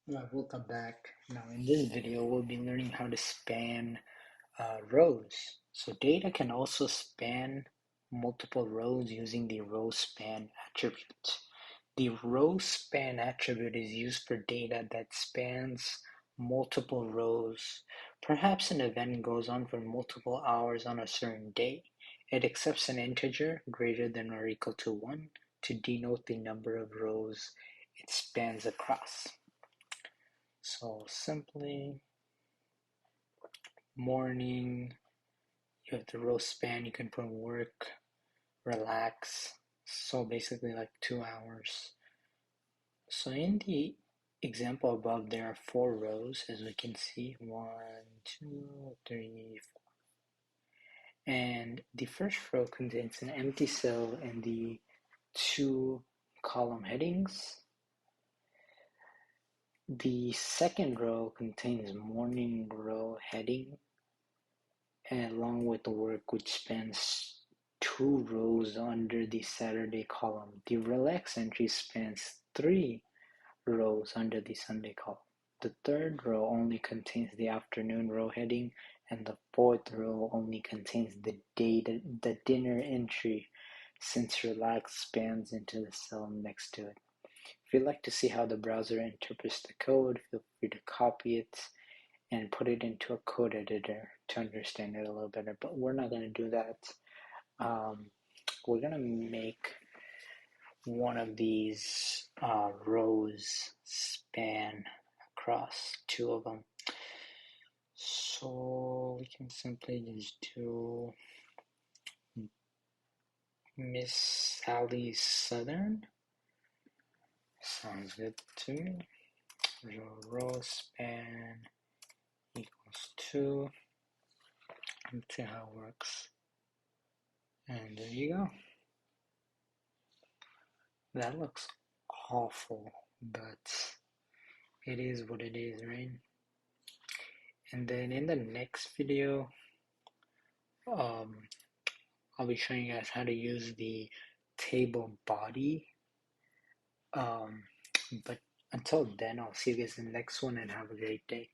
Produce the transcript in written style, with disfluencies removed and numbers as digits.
Welcome back. Now in this video we'll be learning how to span rows. So data can also span multiple rows using the row span attribute. The row span attribute is used for data that spans multiple rows. Perhaps an event goes on for multiple hours on a certain day. It accepts an integer greater than or equal to 1 to denote the number of rows it spans across. So simply morning, you have the row span, you can put work, relax. So basically like 2 hours. So in the example above, there are 4 rows, as we can see, 1, 2, 3, 4. And the first row contains an empty cell and the 2 column headings. The second row contains morning row heading along with the work, which spans 2 rows under the Saturday column. The relax entry spans 3 rows under the Sunday column. The third row only contains the afternoon row heading, and the fourth row only contains the dinner entry, since relax spans into the cell next to it. If you'd like to see how the browser interprets the code, feel free to copy it and put it into a code editor to understand it a little better, but we're not going to do that. We're going to make one of these rows span across 2 of them. So we can simply just do Miss Sally Southern. Sounds good to me. Row span equals 2. Let's see how it works. And there you go. That looks awful, but it is what it is, right? And then in the next video, I'll be showing you guys how to use the table body. But until then, I'll see you guys in the next one and have a great day.